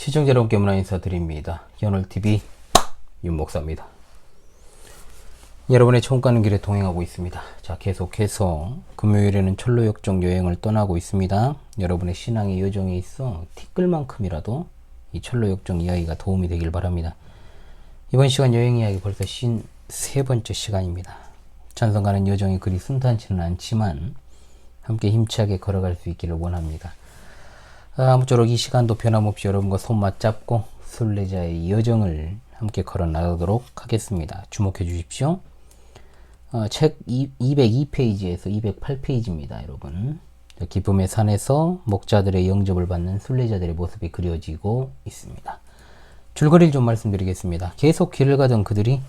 시청자 여러분께 문화 인사드립니다. 연월TV 윤목사입니다. 여러분의 처음 가는 길에 동행하고 있습니다. 자, 계속해서 금요일에는 철로역정 여행을 떠나고 있습니다. 여러분의 신앙의 여정에 있어 티끌만큼이라도 이 철로역정 이야기가 도움이 되길 바랍니다. 이번 시간 여행 이야기 벌써 53번째 시간입니다. 찬성 가는 여정이 그리 순탄치는 않지만 함께 힘차게 걸어갈 수 있기를 원합니다. 아무쪼록 이 시간도 변함없이 여러분과 손 맞잡고 순례자의 여정을 함께 걸어 나가도록 하겠습니다. 주목해 주십시오. 책 202페이지에서 208페이지입니다. 여러분, 기쁨의 산에서 목자들의 영접을 받는 순례자들의 모습이 그려지고 있습니다. 줄거리를 좀 말씀드리겠습니다. 계속 길을 가던 그들이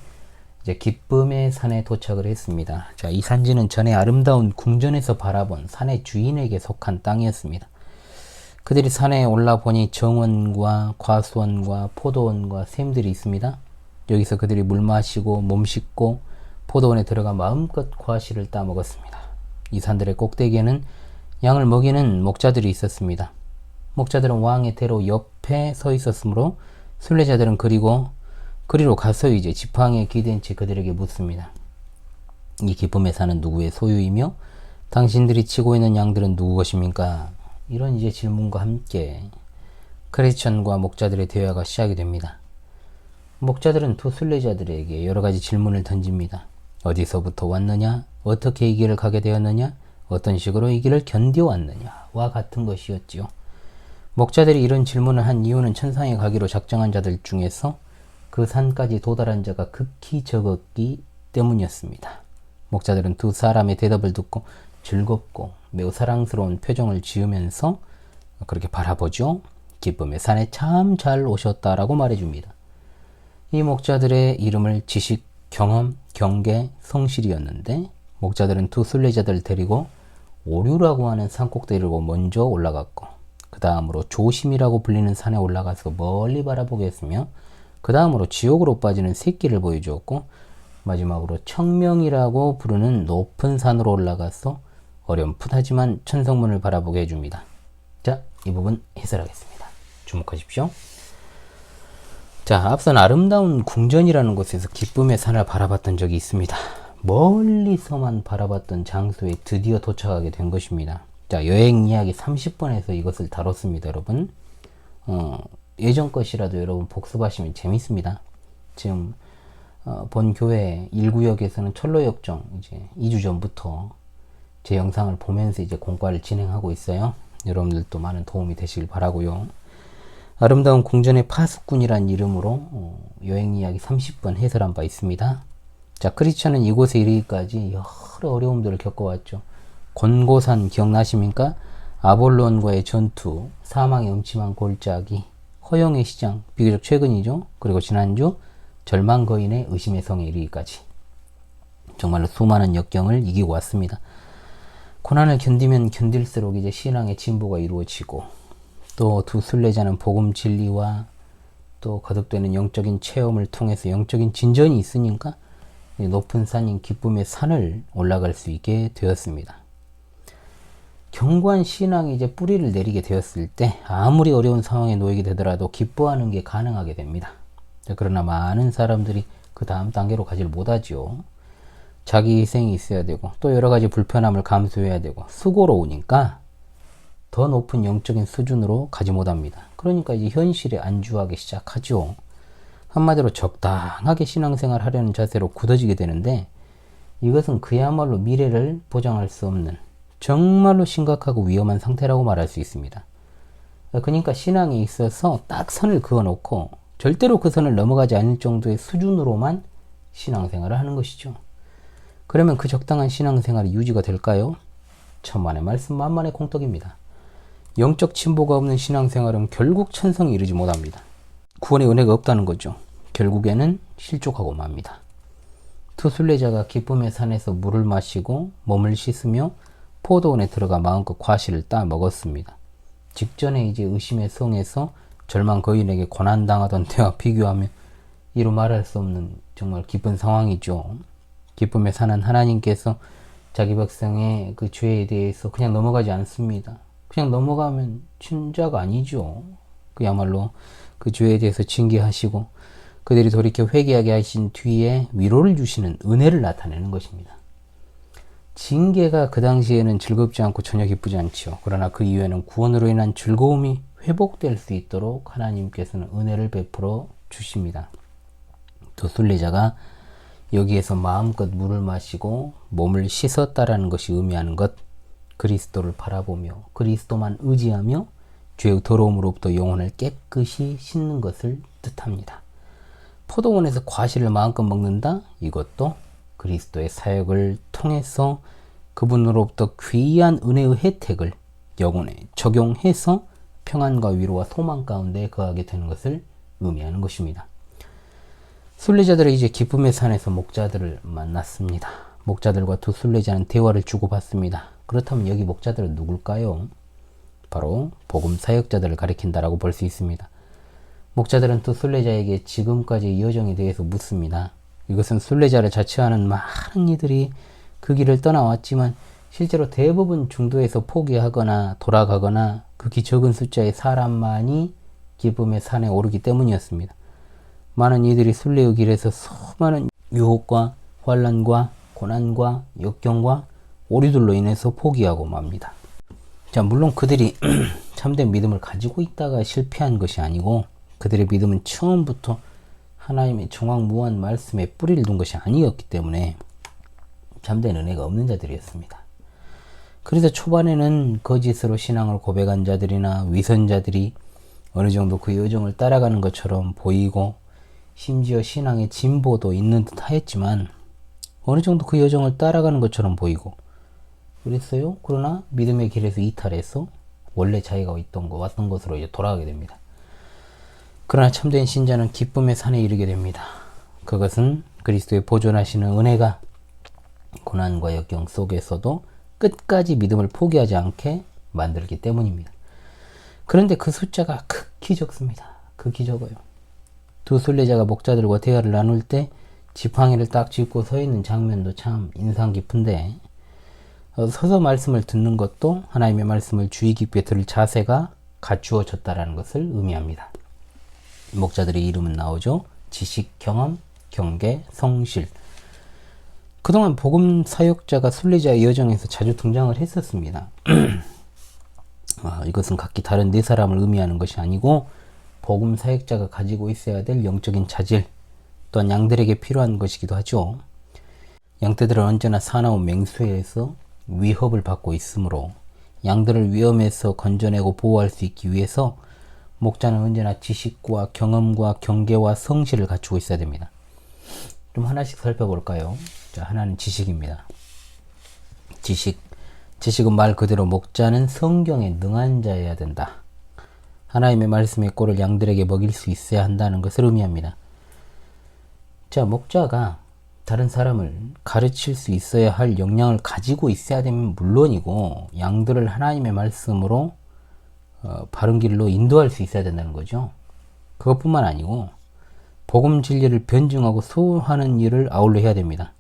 이제 기쁨의 산에 도착을 했습니다. 자, 이 산지는 전에 아름다운 궁전에서 바라본 산의 주인에게 속한 땅이었습니다. 그들이 산에 올라보니 정원과 과수원과 포도원과 샘들이 있습니다. 여기서 그들이 물 마시고 몸 씻고 포도원에 들어가 마음껏 과실을 따먹었습니다. 이 산들의 꼭대기에는 양을 먹이는 목자들이 있었습니다. 목자들은 왕의 대로 옆에 서 있었으므로 순례자들은 그리로 가서 이제 지팡이에 기댄 채 그들에게 묻습니다. 이 기쁨의 산은 누구의 소유이며 당신들이 치고 있는 양들은 누구 것입니까? 이런 이제 질문과 함께 크리스천과 목자들의 대화가 시작이 됩니다. 목자들은 두 순례자들에게 여러 가지 질문을 던집니다. 어디서부터 왔느냐? 어떻게 이 길을 가게 되었느냐? 어떤 식으로 이 길을 견뎌왔느냐? 와 같은 것이었지요. 목자들이 이런 질문을 한 이유는 천상에 가기로 작정한 자들 중에서 그 산까지 도달한 자가 극히 적었기 때문이었습니다. 목자들은 두 사람의 대답을 듣고 즐겁고 매우 사랑스러운 표정을 지으면서 그렇게 바라보죠. 기쁨의 산에 참 잘 오셨다라고 말해줍니다. 이 목자들의 이름을 지식, 경험, 경계, 성실이었는데 목자들은 두 순례자들을 데리고 오류라고 하는 산 꼭대기로 먼저 올라갔고 그 다음으로 조심이라고 불리는 산에 올라가서 멀리 바라보게 했으며 그 다음으로 지옥으로 빠지는 새길을 보여주었고 마지막으로 청명이라고 부르는 높은 산으로 올라가서 어렴풋하지만 천성문을 바라보게 해줍니다. 자, 이 부분 해설하겠습니다. 주목하십시오. 자, 앞선 아름다운 궁전이라는 곳에서 기쁨의 산을 바라봤던 적이 있습니다. 멀리서만 바라봤던 장소에 드디어 도착하게 된 것입니다. 자, 여행 이야기 30번에서 이것을 다뤘습니다, 여러분. 예전 것이라도 여러분 복습하시면 재밌습니다. 지금 본 교회 1구역에서는 철로역정 이제 2주 전부터 제 영상을 보면서 이제 공과를 진행하고 있어요. 여러분들도 많은 도움이 되시길 바라고요. 아름다운 궁전의 파수꾼이란 이름으로 여행 이야기 30번 해설한 바 있습니다. 자, 크리스천은 이곳에 이르기까지 여러 어려움들을 겪어왔죠. 곤고산 기억나십니까? 아볼론과의 전투, 사망의 음침한 골짜기, 허영의 시장, 비교적 최근이죠. 그리고 지난주 절망 거인의 의심의 성에 이르기까지 정말로 수많은 역경을 이기고 왔습니다. 고난을 견디면 견딜수록 이제 신앙의 진보가 이루어지고 또 두 순례자는 복음 진리와 또 거듭되는 영적인 체험을 통해서 영적인 진전이 있으니까 높은 산인 기쁨의 산을 올라갈 수 있게 되었습니다. 견고한 신앙이 이제 뿌리를 내리게 되었을 때 아무리 어려운 상황에 놓이게 되더라도 기뻐하는 게 가능하게 됩니다. 그러나 많은 사람들이 그 다음 단계로 가지를 못하죠. 자기 희생이 있어야 되고 또 여러 가지 불편함을 감수해야 되고 수고로우니까 더 높은 영적인 수준으로 가지 못합니다. 그러니까 이제 현실에 안주하기 시작하죠. 한마디로 적당하게 신앙생활 하려는 자세로 굳어지게 되는데 이것은 그야말로 미래를 보장할 수 없는 정말로 심각하고 위험한 상태라고 말할 수 있습니다. 그러니까 신앙에 있어서 딱 선을 그어놓고 절대로 그 선을 넘어가지 않을 정도의 수준으로만 신앙생활을 하는 것이죠. 그러면 그 적당한 신앙생활이 유지가 될까요? 천만의 말씀 만만의 공덕입니다. 영적 진보가 없는 신앙생활은 결국 천성에 이르지 못합니다. 구원의 은혜가 없다는 거죠. 결국에는 실족하고 맙니다. 두 순례자가 기쁨의 산에서 물을 마시고 몸을 씻으며 포도원에 들어가 마음껏 과실을 따 먹었습니다. 직전에 이제 의심의 성에서 절망 거인에게 고난당하던 때와 비교하면 이루 말할 수 없는 정말 기쁜 상황이죠. 기쁨의 산은 하나님께서 자기 백성의 그 죄에 대해서 그냥 넘어가지 않습니다. 그냥 넘어가면 친자가 아니죠. 그야말로 그 죄에 대해서 징계하시고 그들이 돌이켜 회개하게 하신 뒤에 위로를 주시는 은혜를 나타내는 것입니다. 징계가 그 당시에는 즐겁지 않고 전혀 기쁘지 않지요. 그러나 그 이후에는 구원으로 인한 즐거움이 회복될 수 있도록 하나님께서는 은혜를 베풀어 주십니다. 또 순례자가 여기에서 마음껏 물을 마시고 몸을 씻었다라는 것이 의미하는 것, 그리스도를 바라보며 그리스도만 의지하며 죄의 더러움으로부터 영혼을 깨끗이 씻는 것을 뜻합니다. 포도원에서 과실을 마음껏 먹는다? 이것도 그리스도의 사역을 통해서 그분으로부터 귀한 은혜의 혜택을 영혼에 적용해서 평안과 위로와 소망 가운데 거하게 되는 것을 의미하는 것입니다. 순례자들은 이제 기쁨의 산에서 목자들을 만났습니다. 목자들과 두 순례자는 대화를 주고받습니다. 그렇다면 여기 목자들은 누굴까요? 바로 복음 사역자들을 가리킨다라고 볼 수 있습니다. 목자들은 두 순례자에게 지금까지의 여정에 대해서 묻습니다. 이것은 순례자를 자처하는 많은 이들이 그 길을 떠나왔지만 실제로 대부분 중도에서 포기하거나 돌아가거나 극히 적은 숫자의 사람만이 기쁨의 산에 오르기 때문이었습니다. 많은 이들이 순례의 길에서 수많은 유혹과 환난과 고난과 역경과 오류들로 인해서 포기하고 맙니다. 자, 물론 그들이 참된 믿음을 가지고 있다가 실패한 것이 아니고 그들의 믿음은 처음부터 하나님의 정확무한 말씀에 뿌리를 둔 것이 아니었기 때문에 참된 은혜가 없는 자들이었습니다. 그래서 초반에는 거짓으로 신앙을 고백한 자들이나 위선자들이 어느 정도 그 여정을 따라가는 것처럼 보이고 심지어 신앙의 진보도 있는 듯 하였지만 어느 정도 그 여정을 따라가는 것처럼 보이고 그랬어요. 그러나 믿음의 길에서 이탈해서 원래 자기가 왔던 곳으로 이제 돌아가게 됩니다. 그러나 참된 신자는 기쁨의 산에 이르게 됩니다. 그것은 그리스도의 보존하시는 은혜가 고난과 역경 속에서도 끝까지 믿음을 포기하지 않게 만들기 때문입니다. 그런데 그 숫자가 극히 적습니다. 극히 적어요. 두 순례자가 목자들과 대화를 나눌 때 지팡이를 딱 짚고 서 있는 장면도 참 인상 깊은데 서서 말씀을 듣는 것도 하나님의 말씀을 주의 깊게 들을 자세가 갖추어졌다라는 것을 의미합니다. 목자들의 이름은 나오죠. 지식, 경험, 경계, 성실. 그동안 복음 사역자가 순례자의 여정에서 자주 등장을 했었습니다. 이것은 각기 다른 네 사람을 의미하는 것이 아니고 복음 사역자가 가지고 있어야 될 영적인 자질 또한 양들에게 필요한 것이기도 하죠. 양떼들은 언제나 사나운 맹수에서 위협을 받고 있으므로 양들을 위험에서 건져내고 보호할 수 있기 위해서 목자는 언제나 지식과 경험과 경계와 성실을 갖추고 있어야 됩니다. 좀 하나씩 살펴볼까요? 자, 하나는 지식입니다. 지식은 말 그대로 목자는 성경에 능한 자여야 된다. 하나님의 말씀의 꼴을 양들에게 먹일 수 있어야 한다는 것을 의미합니다. 자, 목자가 다른 사람을 가르칠 수 있어야 할 역량을 가지고 있어야 되면 물론이고 양들을 하나님의 말씀으로 바른 길로 인도할 수 있어야 된다는 거죠. 그것뿐만 아니고 복음 진리를 변증하고 소화하는 일을 아울러 해야 됩니다.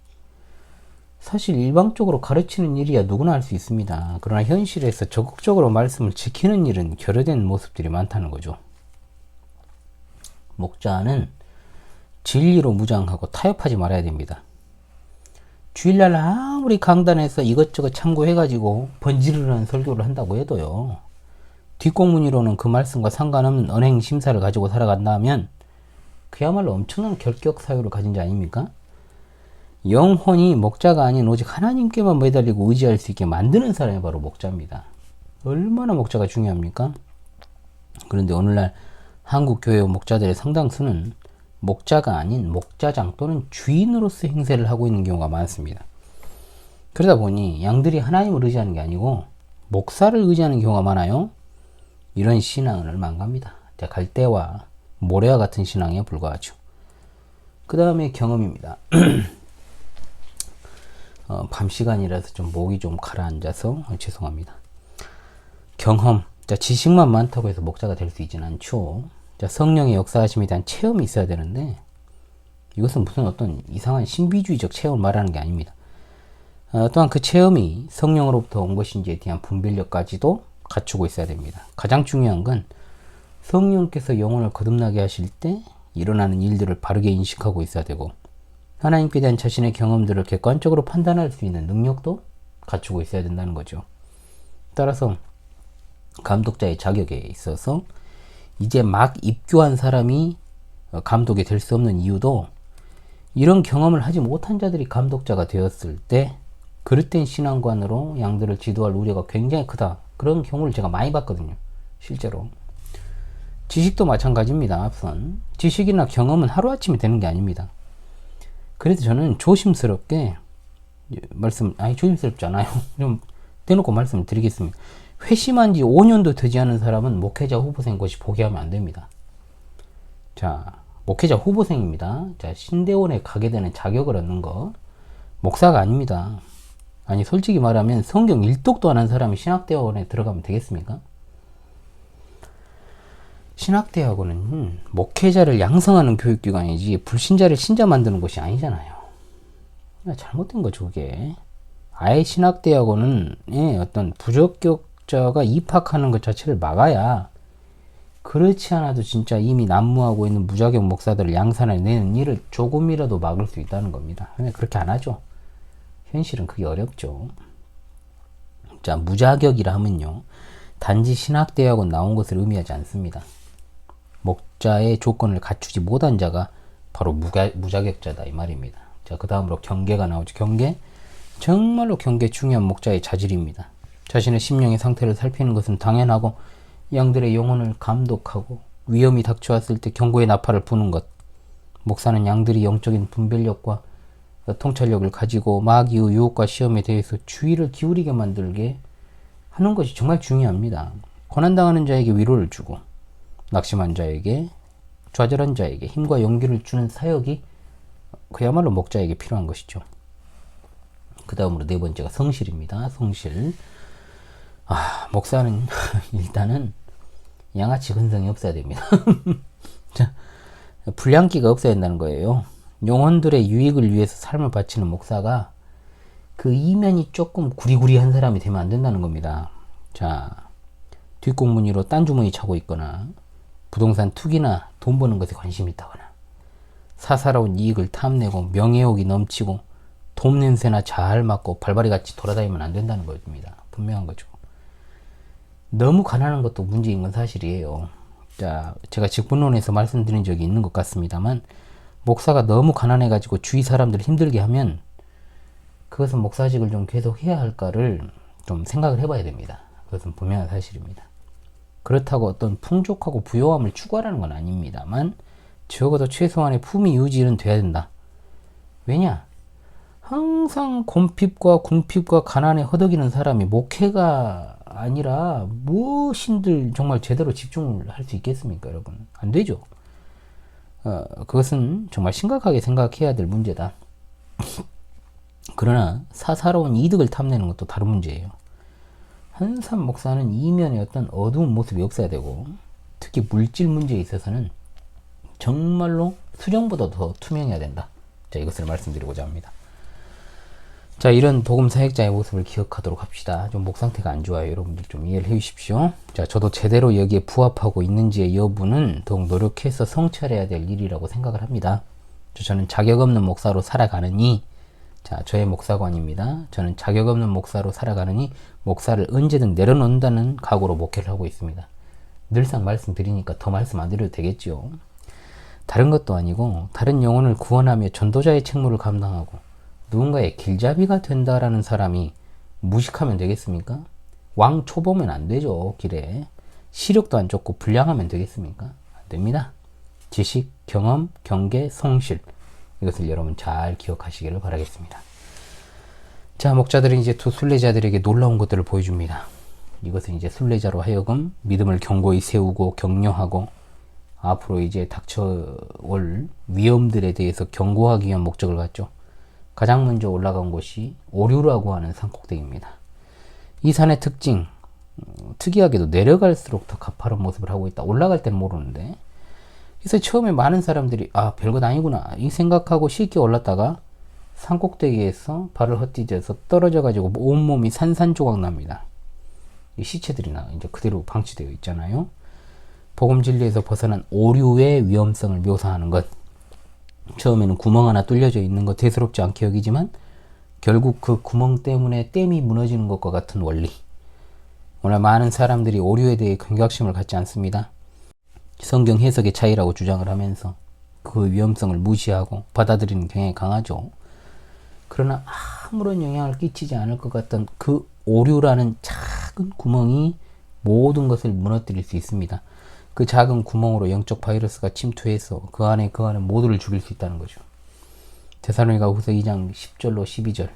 사실 일방적으로 가르치는 일이야 누구나 할 수 있습니다. 그러나 현실에서 적극적으로 말씀을 지키는 일은 결여된 모습들이 많다는 거죠. 목자는 진리로 무장하고 타협하지 말아야 됩니다. 주일날 아무리 강단에서 이것저것 참고해가지고 번지르르한 설교를 한다고 해도요. 뒷공문이로는 그 말씀과 상관없는 언행 심사를 가지고 살아간다면 그야말로 엄청난 결격 사유를 가진 자 아닙니까? 영혼이 목자가 아닌 오직 하나님께만 매달리고 의지할 수 있게 만드는 사람이 바로 목자입니다. 얼마나 목자가 중요합니까? 그런데 오늘날 한국 교회 목자들의 상당수는 목자가 아닌 목자장 또는 주인으로서 행세를 하고 있는 경우가 많습니다. 그러다 보니 양들이 하나님을 의지하는 게 아니고 목사를 의지하는 경우가 많아요. 이런 신앙은 얼마 안 갑니다. 갈대와 모래와 같은 신앙에 불과하죠. 그 다음에 경험입니다. 밤 시간이라서 좀 목이 좀 가라앉아서 죄송합니다. 경험. 자, 지식만 많다고 해서 목자가 될 수 있지는 않죠. 자, 성령의 역사하심에 대한 체험이 있어야 되는데 이것은 무슨 어떤 이상한 신비주의적 체험을 말하는 게 아닙니다. 또한 그 체험이 성령으로부터 온 것인지에 대한 분별력까지도 갖추고 있어야 됩니다. 가장 중요한 건 성령께서 영혼을 거듭나게 하실 때 일어나는 일들을 바르게 인식하고 있어야 되고, 하나님께 대한 자신의 경험들을 객관적으로 판단할 수 있는 능력도 갖추고 있어야 된다는 거죠. 따라서 감독자의 자격에 있어서 이제 막 입교한 사람이 감독이 될 수 없는 이유도, 이런 경험을 하지 못한 자들이 감독자가 되었을 때 그릇된 신앙관으로 양들을 지도할 우려가 굉장히 크다. 그런 경우를 제가 많이 봤거든요. 실제로. 지식도 마찬가지입니다. 앞선 지식이나 경험은 하루아침에 되는 게 아닙니다. 그래서 저는 조심스럽게 조심스럽지 않아요. 좀 대놓고 말씀을 드리겠습니다. 회심한 지 5년도 되지 않은 사람은 목회자 후보생 것이 포기하면 안 됩니다. 자, 목회자 후보생입니다. 자, 신대원에 가게 되는 자격을 얻는 거 목사가 아닙니다. 아니, 솔직히 말하면 성경 1독도 안 한 사람이 신학대학원에 들어가면 되겠습니까? 신학대학원은 목회자를 양성하는 교육기관이지 불신자를 신자 만드는 곳이 아니잖아요. 잘못된 거죠, 그게. 아예 신학대학원은 어떤 부적격자가 입학하는 것 자체를 막아야, 그렇지 않아도 진짜 이미 난무하고 있는 무자격 목사들을 양산해내는 일을 조금이라도 막을 수 있다는 겁니다. 근데 그렇게 안 하죠. 현실은 그게 어렵죠. 자, 무자격이라 하면요, 단지 신학대학원 나온 것을 의미하지 않습니다. 목자의 조건을 갖추지 못한 자가 바로 무자격자다, 이 말입니다. 자, 그 다음으로 경계가 나오죠. 경계. 정말로 경계 중요한 목자의 자질입니다. 자신의 심령의 상태를 살피는 것은 당연하고, 양들의 영혼을 감독하고 위험이 닥쳐왔을 때 경고의 나팔을 부는 것. 목사는 양들이 영적인 분별력과 통찰력을 가지고 마귀의 유혹과 시험에 대해서 주의를 기울이게 만들게 하는 것이 정말 중요합니다. 고난당하는 자에게 위로를 주고, 낙심한 자에게, 좌절한 자에게 힘과 용기를 주는 사역이 그야말로 목자에게 필요한 것이죠. 그 다음으로 네 번째가 성실입니다. 성실. 목사는 일단은 양아치 근성이 없어야 됩니다. 자, 불량기가 없어야 된다는 거예요. 영혼들의 유익을 위해서 삶을 바치는 목사가 그 이면이 조금 구리구리한 사람이 되면 안 된다는 겁니다. 자, 뒷공무니로 딴 주머니 차고 있거나, 부동산 투기나 돈 버는 것에 관심이 있다거나, 사사로운 이익을 탐내고 명예욕이 넘치고 돈 냄새나 잘 맡고 발바리같이 돌아다니면 안 된다는 겁니다. 분명한 거죠. 너무 가난한 것도 문제인 건 사실이에요. 자, 제가 직분론에서 말씀드린 적이 있는 것 같습니다만, 목사가 너무 가난해가지고 주위 사람들을 힘들게 하면 그것은 목사직을 좀 계속 해야 할까를 좀 생각을 해봐야 됩니다. 그것은 분명한 사실입니다. 그렇다고 어떤 풍족하고 부요함을 추구하라는 건 아닙니다만, 적어도 최소한의 품위 유지는 돼야 된다. 왜냐? 항상 곰핍과 궁핍과 가난에 허덕이는 사람이 목회가 아니라 무엇인들 정말 제대로 집중을 할 수 있겠습니까, 여러분? 안 되죠. 그것은 정말 심각하게 생각해야 될 문제다. 그러나 사사로운 이득을 탐내는 것도 다른 문제예요. 한산 목사는 이면에 어떤 어두운 모습이 없어야 되고, 특히 물질 문제에 있어서는 정말로 수정보다 더 투명해야 된다. 자, 이것을 말씀드리고자 합니다. 자, 이런 복음 사역자의 모습을 기억하도록 합시다. 좀 목 상태가 안 좋아요. 여러분들 좀 이해를 해 주십시오. 자, 저도 제대로 여기에 부합하고 있는지의 여부는 더욱 노력해서 성찰해야 될 일이라고 생각을 합니다. 저는 자격 없는 목사로 살아가느니, 자, 저의 목사관입니다. 저는 자격 없는 목사로 살아가느니 목사를 언제든 내려놓는다는 각오로 목회를 하고 있습니다. 늘상 말씀드리니까 더 말씀 안 드려도 되겠죠. 다른 것도 아니고, 다른 영혼을 구원하며 전도자의 책무를 감당하고 누군가의 길잡이가 된다라는 사람이 무식하면 되겠습니까? 왕초보면 안 되죠. 길에 시력도 안 좋고 불량하면 되겠습니까? 안 됩니다. 지식, 경험, 경계, 성실, 이것을 여러분 잘 기억하시기를 바라겠습니다. 자, 목자들은 이제 두 순례자들에게 놀라운 것들을 보여줍니다. 이것은 이제 순례자로 하여금 믿음을 견고히 세우고 격려하고, 앞으로 이제 닥쳐올 위험들에 대해서 경고하기 위한 목적을 갖죠. 가장 먼저 올라간 곳이 오류라고 하는 산꼭대기입니다. 이 산의 특징, 특이하게도 내려갈수록 더 가파른 모습을 하고 있다. 올라갈 때는 모르는데. 그래서 처음에 많은 사람들이 별것 아니구나 이 생각하고 쉽게 올랐다가 산꼭대기에서 발을 헛디뎌서 떨어져가지고 온몸이 산산조각 납니다. 이 시체들이 이제 그대로 방치되어 있잖아요. 복음 진리에서 벗어난 오류의 위험성을 묘사하는 것. 처음에는 구멍 하나 뚫려져 있는 것 대수롭지 않게 여기지만 결국 그 구멍 때문에 댐이 무너지는 것과 같은 원리. 오늘 많은 사람들이 오류에 대해 경각심을 갖지 않습니다. 성경 해석의 차이라고 주장을 하면서 그 위험성을 무시하고 받아들이는 경향이 강하죠. 그러나 아무런 영향을 끼치지 않을 것 같던 그 오류라는 작은 구멍이 모든 것을 무너뜨릴 수 있습니다. 그 작은 구멍으로 영적 바이러스가 침투해서 그 안에 모두를 죽일 수 있다는 거죠. 데살로니가후서 2장 10절로 12절.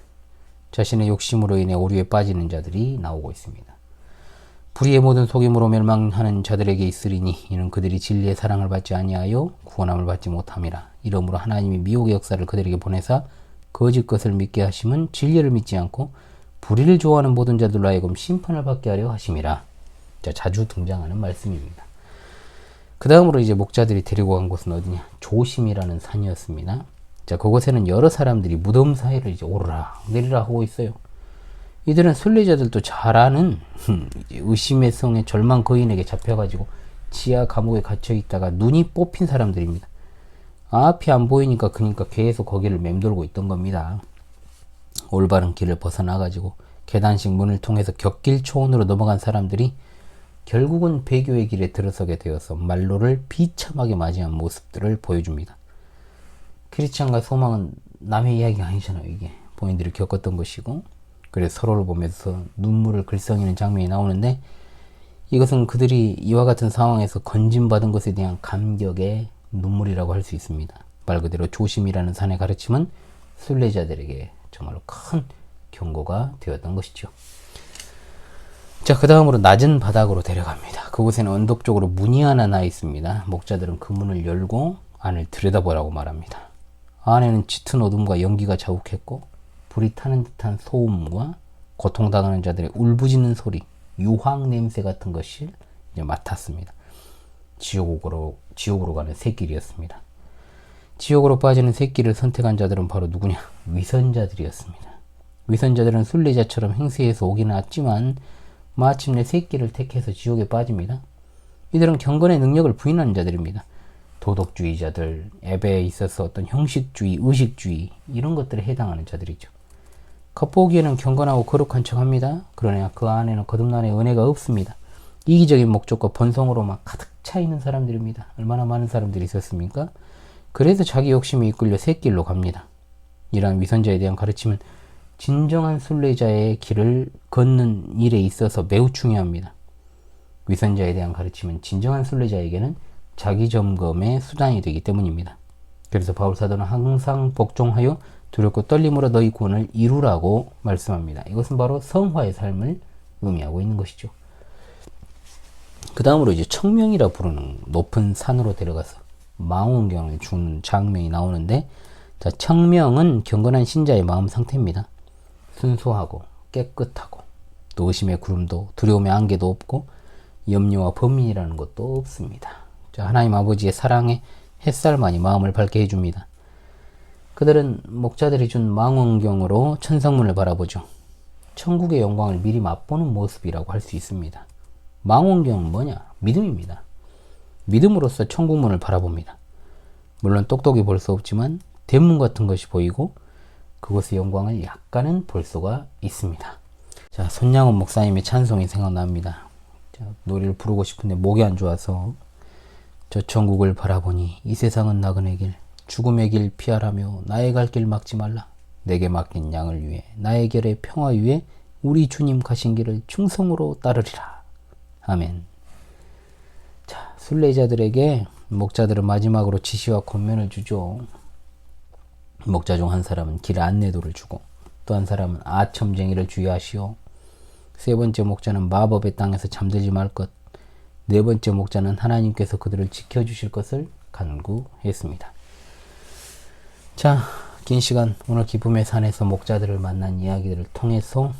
자신의 욕심으로 인해 오류에 빠지는 자들이 나오고 있습니다. 불의의 모든 속임으로 멸망하는 자들에게 있으리니 이는 그들이 진리의 사랑을 받지 아니하여 구원함을 받지 못함이라. 이러므로 하나님이 미혹의 역사를 그들에게 보내사 거짓 것을 믿게 하심은 진리를 믿지 않고 불의를 좋아하는 모든 자들로 하여금 심판을 받게 하려 하심이라. 자, 자주 등장하는 말씀입니다. 그 다음으로 이제 목자들이 데리고 간 곳은 어디냐? 조심이라는 산이었습니다. 자, 그곳에는 여러 사람들이 무덤 사이를 이제 오르락 내리락 하고 있어요. 이들은 순례자들도 잘 아는 의심의 성의 절망 거인에게 잡혀가지고 지하 감옥에 갇혀 있다가 눈이 뽑힌 사람들입니다. 앞이 안 보이니까 그러니까 계속 거기를 맴돌고 있던 겁니다. 올바른 길을 벗어나가지고 계단식 문을 통해서 격길 초원으로 넘어간 사람들이 결국은 배교의 길에 들어서게 되어서 말로를 비참하게 맞이한 모습들을 보여줍니다. 크리스찬과 소망은 남의 이야기가 아니잖아요. 이게 본인들이 겪었던 것이고, 그래서 서로를 보면서 눈물을 글썽이는 장면이 나오는데, 이것은 그들이 이와 같은 상황에서 건진받은 것에 대한 감격의 눈물이라고 할 수 있습니다. 말 그대로 조심이라는 산의 가르침은 순례자들에게 정말로 큰 경고가 되었던 것이죠. 자, 그 다음으로 낮은 바닥으로 데려갑니다. 그곳에는 언덕 쪽으로 문이 하나 나 있습니다. 목자들은 그 문을 열고 안을 들여다보라고 말합니다. 안에는 짙은 어둠과 연기가 자욱했고 불이 타는 듯한 소음과 고통당하는 자들의 울부짖는 소리, 유황 냄새 같은 것을 이제 맡았습니다. 지옥으로 가는 샛길이었습니다. 지옥으로 빠지는 샛길을 선택한 자들은 바로 누구냐? 위선자들이었습니다. 위선자들은 순례자처럼 행세해서 오기는 했지만 마침내 샛길을 택해서 지옥에 빠집니다. 이들은 경건의 능력을 부인하는 자들입니다. 도덕주의자들, 예배에 있어서 어떤 형식주의, 의식주의 이런 것들에 해당하는 자들이죠. 겉보기에는 경건하고 거룩한 척합니다. 그러나 그 안에는 거듭남의 은혜가 없습니다. 이기적인 목적과 번성으로 막 가득 차 있는 사람들입니다. 얼마나 많은 사람들이 있었습니까? 그래서 자기 욕심이 이끌려 샛길로 갑니다. 이러한 위선자에 대한 가르침은 진정한 순례자의 길을 걷는 일에 있어서 매우 중요합니다. 위선자에 대한 가르침은 진정한 순례자에게는 자기 점검의 수단이 되기 때문입니다. 그래서 바울 사도는 항상 복종하여 두렵고 떨림으로 너희 구원을 이루라고 말씀합니다. 이것은 바로 성화의 삶을 의미하고 있는 것이죠. 그 다음으로 이제 청명이라 부르는 높은 산으로 데려가서 망원경을 주는 장면이 나오는데, 자, 청명은 경건한 신자의 마음 상태입니다. 순수하고 깨끗하고 또 의심의 구름도 두려움의 안개도 없고 염려와 범민이라는 것도 없습니다. 자, 하나님 아버지의 사랑의 햇살만이 마음을 밝게 해줍니다. 그들은 목자들이 준 망원경으로 천상문을 바라보죠. 천국의 영광을 미리 맛보는 모습이라고 할 수 있습니다. 망원경은 뭐냐? 믿음입니다. 믿음으로써 천국문을 바라봅니다. 물론 똑똑히 볼 수 없지만 대문 같은 것이 보이고 그곳의 영광을 약간은 볼 수가 있습니다. 자, 손양원 목사님의 찬송이 생각납니다. 자, 노래를 부르고 싶은데 목이 안 좋아서 저 천국을 바라보니 이 세상은 나그네 길, 죽음의 길 피하라며 나의 갈 길 막지 말라. 내게 맡긴 양을 위해 나의 결의 평화 위에 우리 주님 가신 길을 충성으로 따르리라. 아멘. 자, 순례자들에게 목자들은 마지막으로 지시와 권면을 주죠. 목자 중 한 사람은 길 안내도를 주고 또 한 사람은 아첨쟁이를 주의하시오. 세 번째 목자는 마법의 땅에서 잠들지 말 것. 네 번째 목자는 하나님께서 그들을 지켜주실 것을 간구했습니다. 자, 긴 시간 오늘 기쁨의 산에서 목자들을 만난 이야기들을 통해서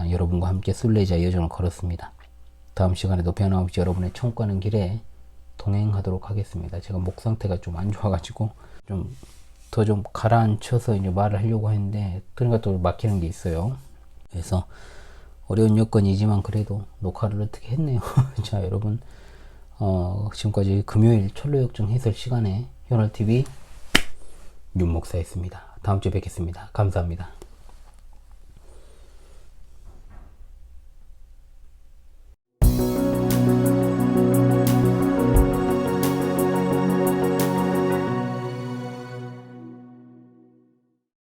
여러분과 함께 순례자 여정을 걸었습니다. 다음 시간에도 변함없이 여러분의 천국 가는 길에 동행하도록 하겠습니다. 제가 목 상태가 좀 안 좋아가지고 좀 가라앉혀서 이제 말을 하려고 했는데, 그러니까 또 막히는 게 있어요. 그래서 어려운 여건이지만 그래도 녹화를 어떻게 했네요. 자, 여러분, 지금까지 금요일 철로역정 해설 시간에 현월TV 윤목사였습니다. 다음 주에 뵙겠습니다. 감사합니다.